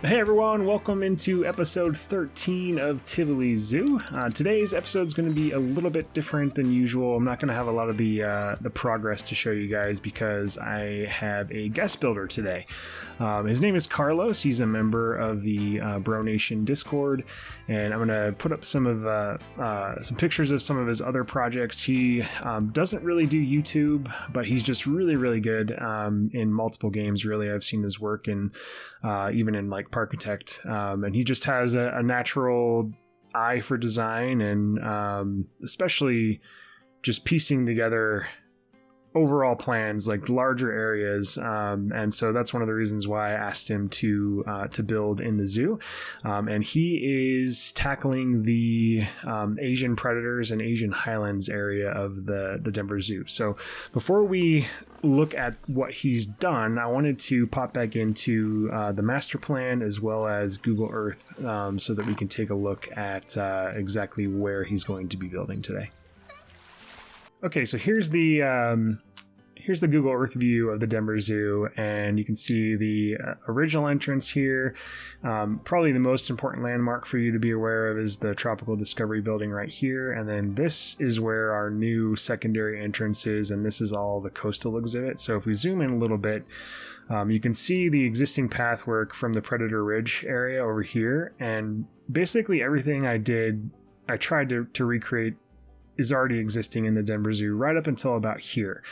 Hey everyone, welcome into episode 13 of Tivoli Zoo. Today's episode is going to be a little bit different than usual. I'm not going to have a lot of the progress to show you guys because I have a guest builder today. His name is Carlos. He's a member of the Bro Nation Discord, and I'm going to put up some pictures of some of his other projects. He doesn't really do YouTube, but he's just really good in multiple games. Really, I've seen his work in even in like Architect, and he just has a natural eye for design and especially just piecing together overall plans, like larger areas, and so that's one of the reasons why I asked him to build in the zoo. And he is tackling the Asian predators and Asian Highlands area of the Denver Zoo. So before we look at what he's done, I wanted to pop back into the master plan as well as Google Earth, so that we can take a look at exactly where he's going to be building today. Okay, so here's the Google Earth view of the Denver Zoo, and you can see the original entrance here. Probably the most important landmark for you to be aware of is the Tropical Discovery building right here, and then this is where our new secondary entrance is, and this is all the coastal exhibit. So if we zoom in a little bit, you can see the existing pathwork from the Predator Ridge area over here, and basically everything I tried to recreate is already existing in the Denver Zoo right up until about here.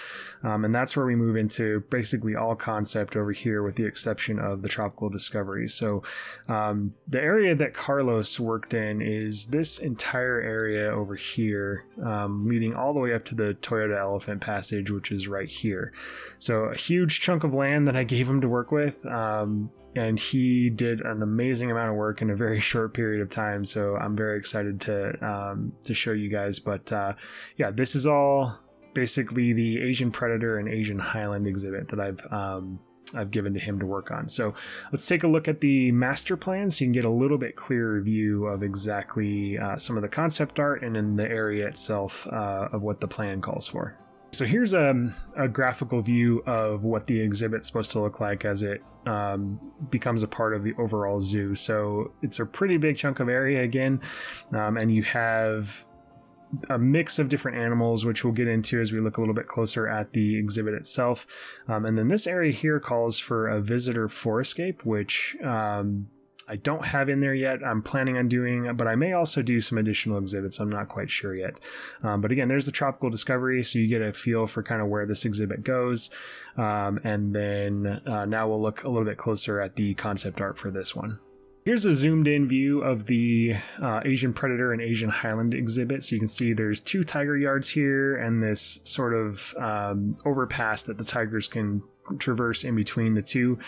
And that's where we move into basically all concept over here with the exception of the Tropical Discovery. So the area that Carlos worked in is this entire area over here, leading all the way up to the Toyota Elephant Passage, which is right here. So a huge chunk of land that I gave him to work with. And he did an amazing amount of work in a very short period of time. So I'm very excited to show you guys. But yeah, this is all basically the Asian Predator and Asian Highland exhibit that I've given to him to work on. So let's take a look at the master plan so you can get a little bit clearer view of exactly some of the concept art and in the area itself of what the plan calls for. So here's a graphical view of what the exhibit's supposed to look like as it becomes a part of the overall zoo. So it's a pretty big chunk of area again, and you have a mix of different animals, which we'll get into as we look a little bit closer at the exhibit itself. And then this area here calls for a visitor forescape, which I don't have in there yet. I'm planning on doing, but I may also do some additional exhibits. I'm not quite sure yet. But again, there's the Tropical Discovery, so you get a feel for kind of where this exhibit goes. And then now we'll look a little bit closer at the concept art for this one. Here's a zoomed in view of the Asian Predator and Asian Highland exhibit. So you can see there's two tiger yards here and this sort of overpass that the tigers can traverse in between the two.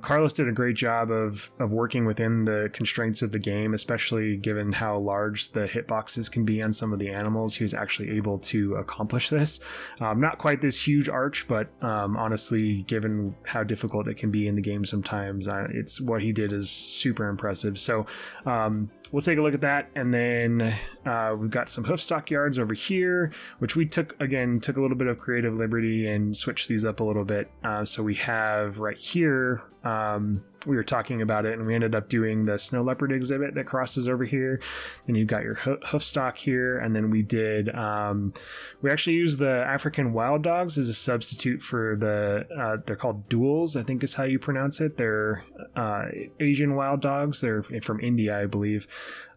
Carlos did a great job of working within the constraints of the game, especially given how large the hitboxes can be on some of the animals. He was actually able to accomplish this. Not quite this huge arch, but honestly, given how difficult it can be in the game sometimes, it's what he did is super impressive. So we'll take a look at that, and then we've got some hoof stock yards over here, which we took a little bit of creative liberty and switched these up a little bit. So we have right here, we were talking about it, and we ended up doing the snow leopard exhibit that crosses over here. And you've got your hoof stock here, and then we did we actually used the African wild dogs as a substitute for they're called duels, I think is how you pronounce it. They're Asian wild dogs. They're from India, I believe,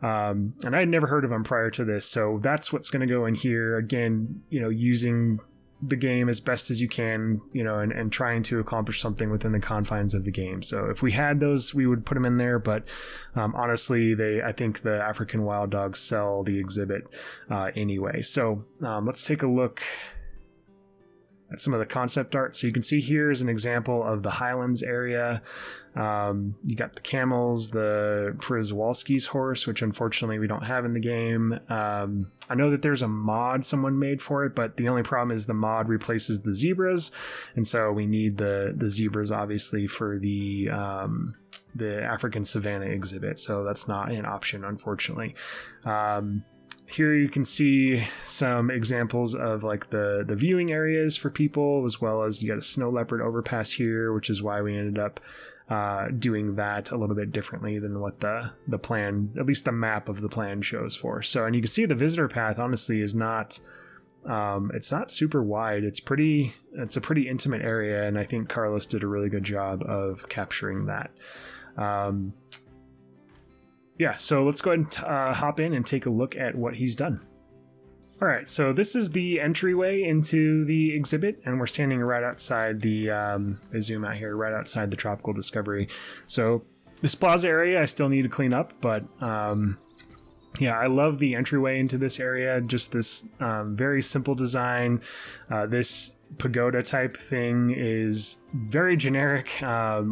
and I had never heard of them prior to this. So that's what's going to go in here again, using the game as best as you can, and trying to accomplish something within the confines of the game. So if we had those, we would put them in there, but honestly, I think the African wild dogs sell the exhibit anyway. So let's take a look at some of the concept art. So you can see here is an example of the Highlands area. You got the camels, the Przewalski's horse, which unfortunately we don't have in the game. I know that there's a mod someone made for it, but the only problem is the mod replaces the zebras, and so we need the zebras obviously for the African Savannah exhibit. So that's not an option, unfortunately. Here you can see some examples of like the viewing areas for people, as well as you got a snow leopard overpass here, which is why we ended up doing that a little bit differently than what the plan, at least the map of the plan, shows for. So, and you can see the visitor path honestly is not, it's not super wide. It's a pretty intimate area, and I think Carlos did a really good job of capturing that. Yeah, so let's go ahead and hop in and take a look at what he's done. All right, so this is the entryway into the exhibit, and we're standing right outside the, I zoom out here, right outside the Tropical Discovery. So this plaza area I still need to clean up, but yeah, I love the entryway into this area. Just this very simple design. This pagoda type thing is very generic,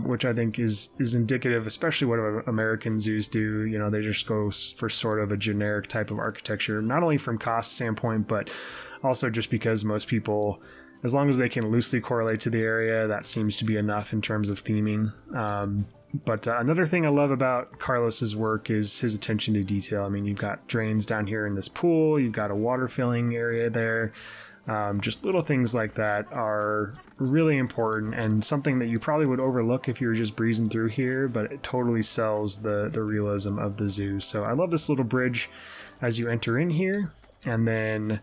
which I think is indicative, especially what American zoos do. You know, they just go for sort of a generic type of architecture, not only from cost standpoint, but also just because most people, as long as they can loosely correlate to the area, that seems to be enough in terms of theming. But another thing I love about Carlos's work is his attention to detail. I mean, you've got drains down here in this pool, you've got a water filling area there. Just little things like that are really important, and something that you probably would overlook if you were just breezing through here, but it totally sells the realism of the zoo. So I love this little bridge as you enter in here. And then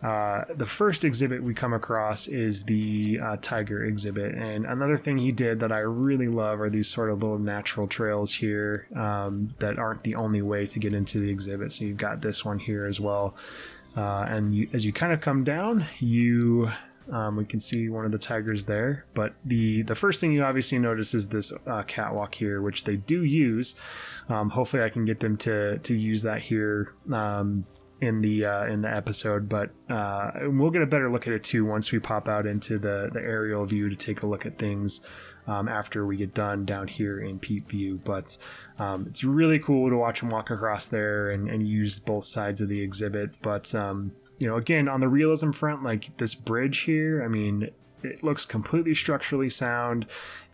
the first exhibit we come across is the tiger exhibit. And another thing he did that I really love are these sort of little natural trails here that aren't the only way to get into the exhibit. So you've got this one here as well. And as you kind of come down, we can see one of the tigers there. But the first thing you obviously notice is this catwalk here, which they do use. Hopefully I can get them to use that here in the episode, but we'll get a better look at it too once we pop out into the aerial view to take a look at things after we get done down here in Peep View. But it's really cool to watch them walk across there and use both sides of the exhibit. But you know, again, on the realism front, like this bridge here, I mean, it looks completely structurally sound.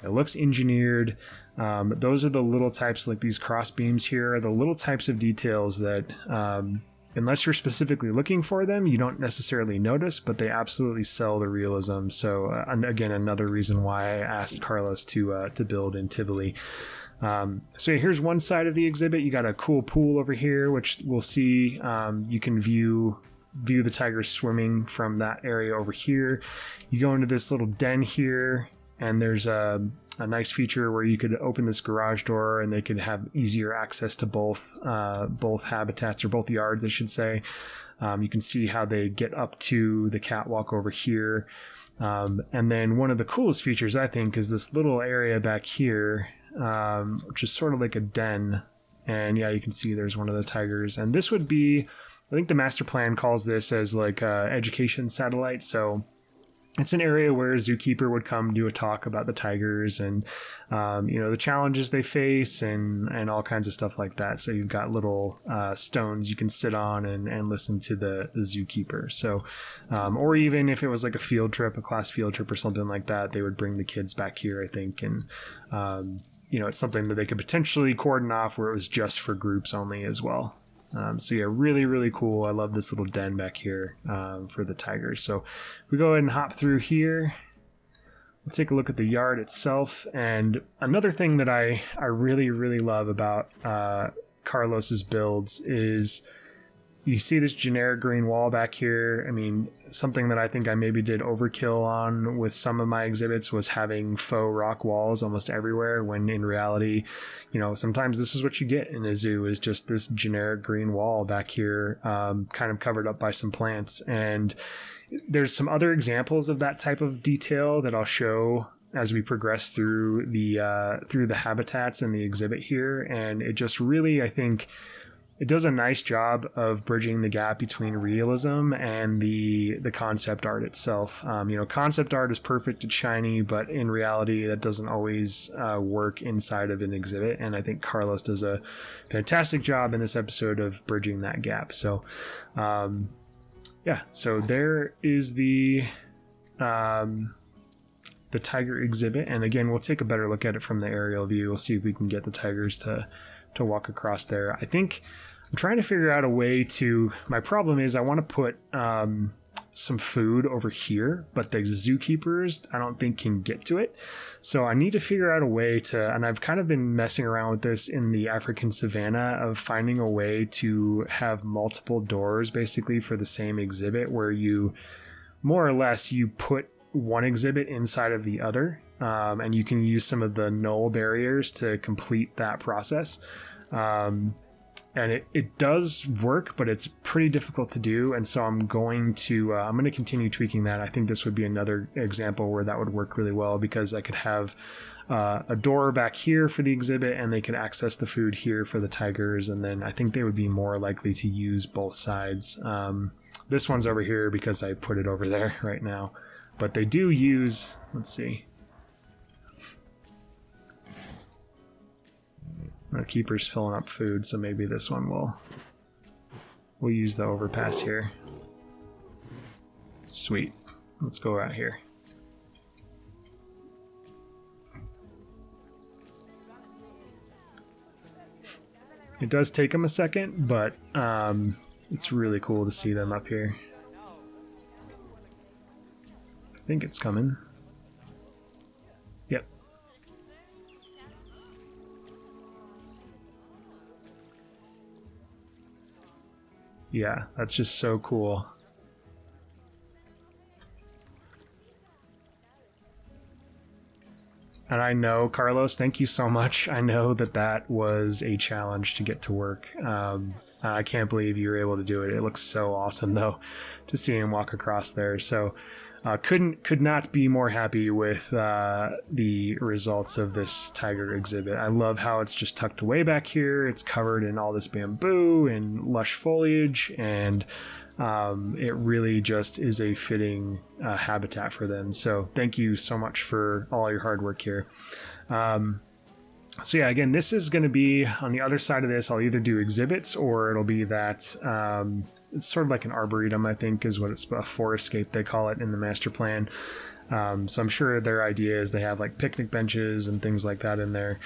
It looks engineered. Those are the little types, like these cross beams here, are the little types of details that unless you're specifically looking for them, you don't necessarily notice, but they absolutely sell the realism. So again, another reason why I asked Carlos to build in Tivoli. So here's one side of the exhibit. You got a cool pool over here, which we'll see. You can view the tigers swimming from that area over here. You go into this little den here, and there's a nice feature where you could open this garage door and they could have easier access to both habitats, or both yards, I should say. You can see how they get up to the catwalk over here. And then one of the coolest features, I think, is this little area back here, which is sort of like a den. And yeah, you can see there's one of the tigers. And this would be, I think the master plan calls this as like a education satellite. So it's an area where a zookeeper would come do a talk about the tigers and, you know, the challenges they face and all kinds of stuff like that. So you've got little stones you can sit on and listen to the zookeeper. So, or even if it was like a field trip, a class field trip or something like that, they would bring the kids back here, I think. And, you know, it's something that they could potentially cordon off where it was just for groups only as well. So yeah, really, really cool. I love this little den back here for the tigers. So we go ahead and hop through here. We'll take a look at the yard itself. And another thing that I really, really love about Carlos's builds is you see this generic green wall back here. I mean, something that I think I maybe did overkill on with some of my exhibits was having faux rock walls almost everywhere, when in reality, you know, sometimes this is what you get in a zoo, is just this generic green wall back here, kind of covered up by some plants. And there's some other examples of that type of detail that I'll show as we progress through the habitats in the exhibit here. And it just really, I think, it does a nice job of bridging the gap between realism and the concept art itself. You know, concept art is perfect, it's shiny, but in reality, that doesn't always work inside of an exhibit. And I think Carlos does a fantastic job in this episode of bridging that gap. So, yeah, so there is the tiger exhibit. And again, we'll take a better look at it from the aerial view. We'll see if we can get the tigers to walk across there. I think I'm trying to figure out a way to, my problem is I want to put some food over here, but the zookeepers I don't think can get to it. So I need to figure out a way to, and I've kind of been messing around with this in the African savanna, of finding a way to have multiple doors basically for the same exhibit, where you more or less you put one exhibit inside of the other, and you can use some of the null barriers to complete that process. And it does work, but it's pretty difficult to do. And so I'm going to continue tweaking that. I think this would be another example where that would work really well, because I could have a door back here for the exhibit, and they could access the food here for the tigers. And then I think they would be more likely to use both sides. This one's over here because I put it over there right now, but they do use, let's see. The keeper's filling up food, so maybe this one we'll use the overpass here. Sweet. Let's go out here. It does take them a second, but it's really cool to see them up here. I think it's coming. Yep. Yeah, that's just so cool. And I know, Carlos, thank you so much. I know that was a challenge to get to work. I can't believe you were able to do it. It looks so awesome, though, to see him walk across there. So could not be more happy with the results of this tiger exhibit. I love how it's just tucked away back here. It's covered in all this bamboo and lush foliage, and it really just is a fitting habitat for them. So thank you so much for all your hard work here. So yeah, again, this is going to be on the other side of this. I'll either do exhibits, or it'll be that it's sort of like an arboretum, I think is what it's, a forestscape they call it in the master plan. So I'm sure their idea is they have like picnic benches and things like that in there.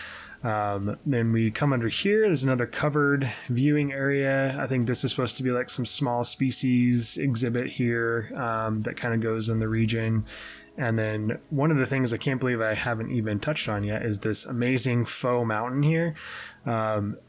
Then we come under here. There's another covered viewing area. I think this is supposed to be like some small species exhibit here that kind of goes in the region. And then one of the things I can't believe I haven't even touched on yet is this amazing Faux Mountain here.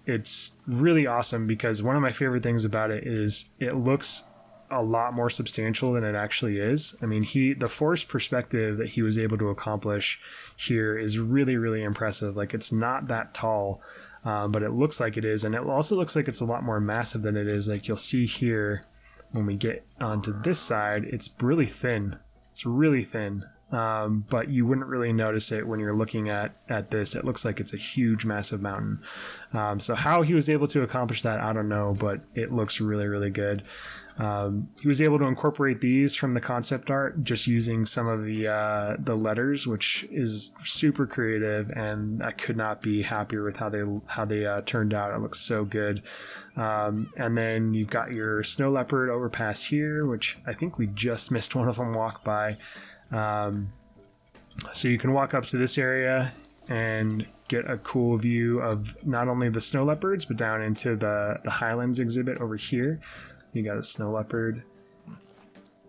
It's really awesome because one of my favorite things about it is it looks a lot more substantial than it actually is. I mean, the forced perspective that he was able to accomplish here is really, really impressive. Like, it's not that tall, but it looks like it is. And it also looks like it's a lot more massive than it is. Like, you'll see here when we get onto this side, it's really thin. It's really thin, but you wouldn't really notice it when you're looking at this. It looks like it's a huge, massive mountain. So how he was able to accomplish that, I don't know, but it looks really, really good. He was able to incorporate these from the concept art just using some of the letters, which is super creative, and I could not be happier with how they turned out. It looks so good. And then you've got your snow leopard overpass here, which I think we just missed one of them walk by. So you can walk up to this area and get a cool view of not only the snow leopards, but down into the Highlands exhibit over here. You got a snow leopard.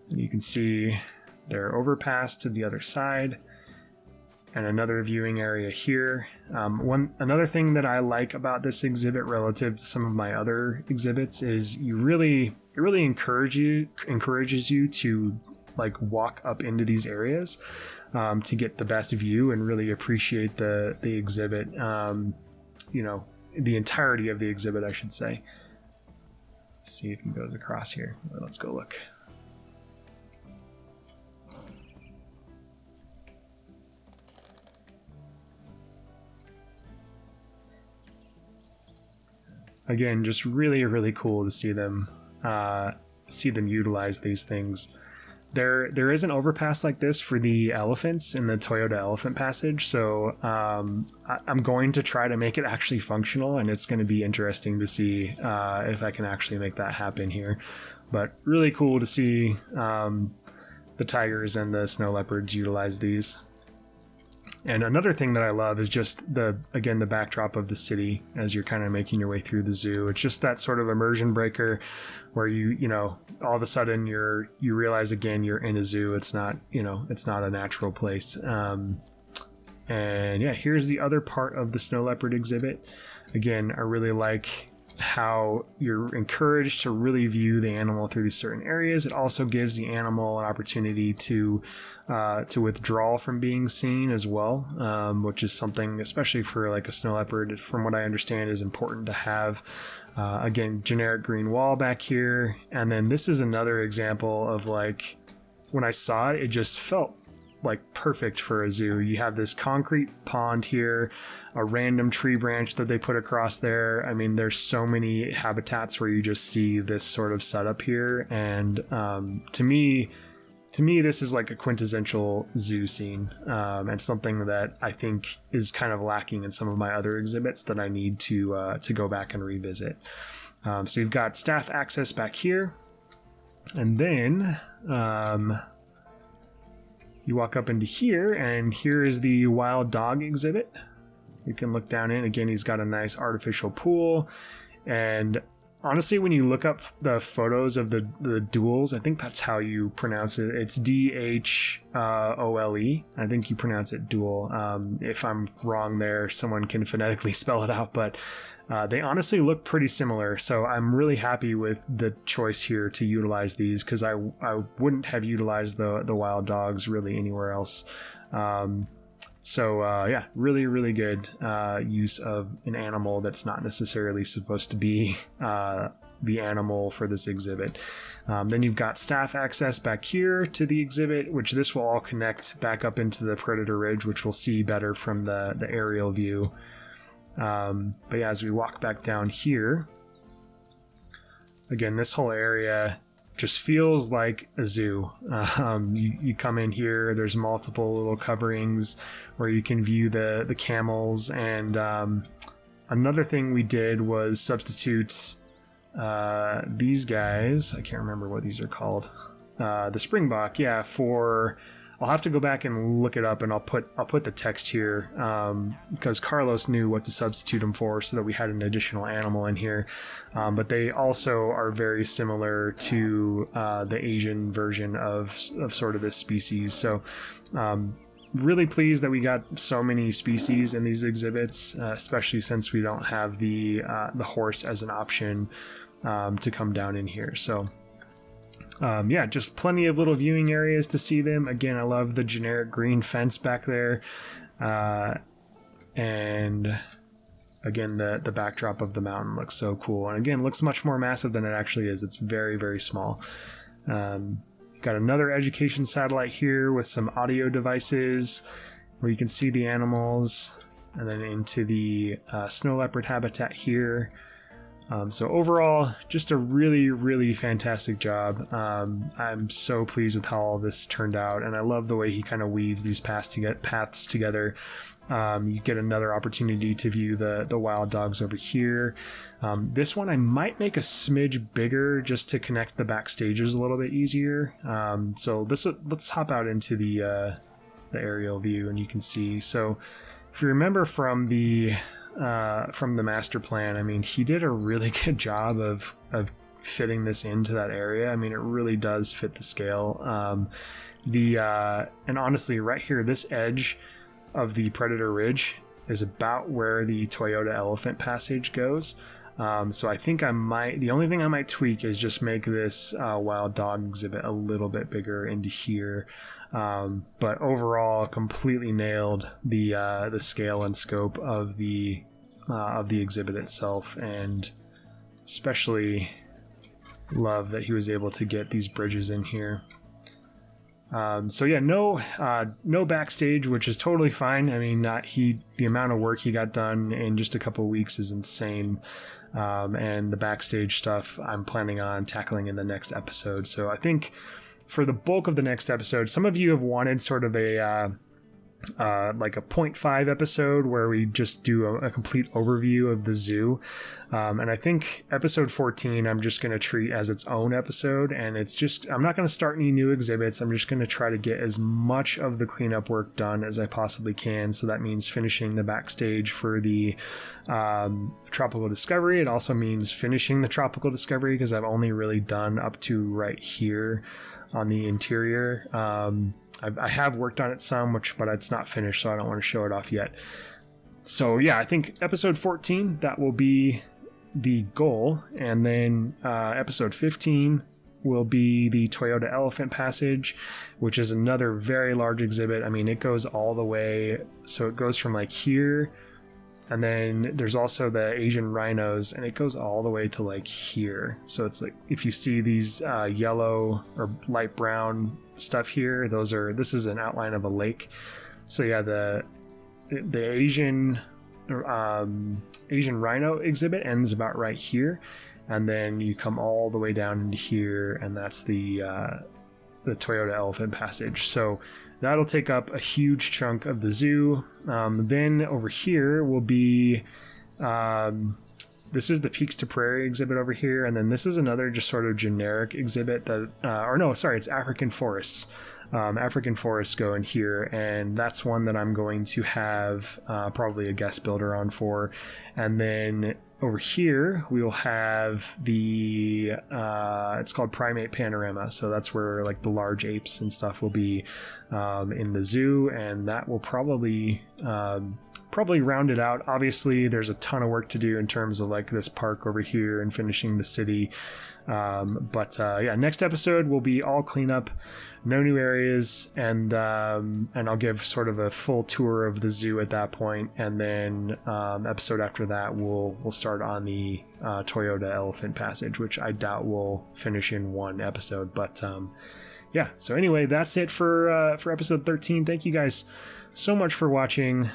You can see their overpass to the other side, and another viewing area here. Another thing that I like about this exhibit relative to some of my other exhibits is it really encourages you to like walk up into these areas to get the best view and really appreciate the exhibit. The entirety of the exhibit, I should say. Let's see if he goes across here. Let's go look. Again, just really, really cool to see them utilize these things. There is an overpass like this for the elephants in the Toyota Elephant Passage, so I'm going to try to make it actually functional, and it's going to be interesting to see if I can actually make that happen here. But really cool to see the tigers and the snow leopards utilize these. And another thing that I love is just the backdrop of the city as you're kind of making your way through the zoo. It's just that sort of immersion breaker where you know, all of a sudden you realize again, you're in a zoo. It's not, you know, it's not a natural place. And yeah, here's the other part of the snow leopard exhibit. Again, I really like how you're encouraged to really view the animal through these certain areas. It also gives the animal an opportunity to withdraw from being seen as well, which is something, especially for like a snow leopard, from what I understand, is important to have. Again, generic green wall back here. And then this is another example of, like, when I saw it, it just felt like perfect for a zoo. You have this concrete pond here, a random tree branch that they put across there. I mean, there's so many habitats where you just see this sort of setup here. And to me, this is like a quintessential zoo scene, and something that I think is kind of lacking in some of my other exhibits that I need to go back and revisit. So you've got staff access back here, and then you walk up into here, and here is the wild dog exhibit. You can look down in. Again, he's got a nice artificial pool. And honestly, when you look up the photos of the duels, I think that's how you pronounce it. It's Dhole. I think you pronounce it duel. If I'm wrong there, someone can phonetically spell it out. But they honestly look pretty similar, so I'm really happy with the choice here to utilize these, because I wouldn't have utilized the wild dogs really anywhere else. So yeah, really, really good use of an animal that's not necessarily supposed to be the animal for this exhibit. Then you've got staff access back here to the exhibit, which this will all connect back up into the Predator Ridge, which we'll see better from the aerial view. But yeah, as we walk back down here, again, this whole area just feels like a zoo. You come in here, there's multiple little coverings where you can view the camels. And another thing we did was substitute these guys. I can't remember what these are called. The springbok, yeah, for... I'll have to go back and look it up, and I'll put the text here, because Carlos knew what to substitute them for, so that we had an additional animal in here. But they also are very similar to the Asian version of sort of this species. So really pleased that we got so many species in these exhibits, especially since we don't have the horse as an option to come down in here. So. Yeah, just plenty of little viewing areas to see them. Again, I love the generic green fence back there. And again, the backdrop of the mountain looks so cool. And again, looks much more massive than it actually is. It's very, very small. Got another education satellite here with some audio devices where you can see the animals. And then into the snow leopard habitat here. So overall, just a really, really fantastic job. I'm so pleased with how all this turned out, and I love the way he kind of weaves these paths together. You get another opportunity to view the wild dogs over here. This one I might make a smidge bigger just to connect the back stages a little bit easier. So let's hop out into the aerial view, and you can see. So if you remember from the master plan, I mean, he did a really good job of fitting this into that area. I mean, it really does fit the scale. And honestly, right here, this edge of the Predator Ridge is about where the Toyota Elephant Passage goes. So I think the only thing I might tweak is just make this wild dog exhibit a little bit bigger into here. But overall, completely nailed the scale and scope of the exhibit itself, and especially love that he was able to get these bridges in here. So yeah, no backstage, which is totally fine. I mean, the amount of work he got done in just a couple of weeks is insane. And the backstage stuff I'm planning on tackling in the next episode. So I think for the bulk of the next episode, some of you have wanted sort of a like a 0.5 episode where we just do a complete overview of the zoo. And I think episode 14, I'm just going to treat as its own episode. And I'm not going to start any new exhibits. I'm just going to try to get as much of the cleanup work done as I possibly can. So that means finishing the backstage for the Tropical Discovery. It also means finishing the Tropical Discovery because I've only really done up to right here on the interior. I have worked on it some, but it's not finished, so I don't want to show it off yet. So yeah, I think episode 14, that will be the goal. And then episode 15 will be the Toyota Elephant Passage, which is another very large exhibit. I mean, it goes all the way. So it goes from like here, and then there's also the Asian rhinos, and it goes all the way to like here. So it's like, if you see these yellow or light brown stuff here, this is an outline of a lake. So yeah, the Asian rhino exhibit ends about right here, and then you come all the way down into here, and that's the Toyota Elephant Passage. So that'll take up a huge chunk of the zoo. Then over here will be this is the Peaks to Prairie exhibit over here, and then this is another just sort of generic exhibit it's African forests. African forests go in here, and that's one that I'm going to have probably a guest builder on for. And then over here we will have the it's called Primate Panorama, so that's where like the large apes and stuff will be in the zoo, and that will probably round it out. Obviously there's a ton of work to do in terms of like this park over here and finishing the city, but next episode will be all cleanup, no new areas, and I'll give sort of a full tour of the zoo at that point. And then episode after that we'll start on the Toyota Elephant Passage, which I doubt we'll finish in one episode. But so anyway, that's it for episode 13. Thank you guys so much for watching.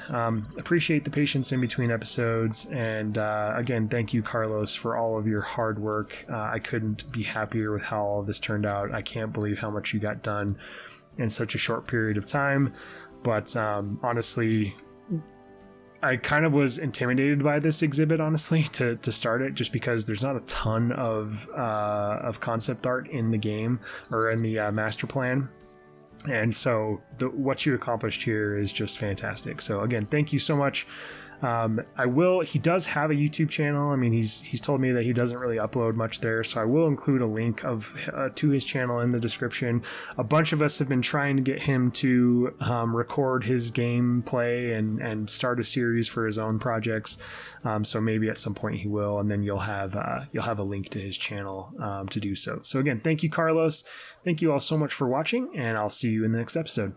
Appreciate the patience in between episodes, and again, thank you, Carlos, for all of your hard work. I couldn't be happier with how all of this turned out. I can't believe how much you got done in such a short period of time, but honestly, I kind of was intimidated by this exhibit, honestly, to start it, just because there's not a ton of concept art in the game or in the master plan. And so what you accomplished here is just fantastic. So again, thank you so much. He does have a YouTube channel. I mean, he's told me that he doesn't really upload much there, so I will include a link to his channel in the description. A bunch of us have been trying to get him to record his gameplay and start a series for his own projects. So maybe at some point he will, and then you'll have a link to his channel to do so. So again, thank you, Carlos. Thank you all so much for watching, and I'll see you in the next episode.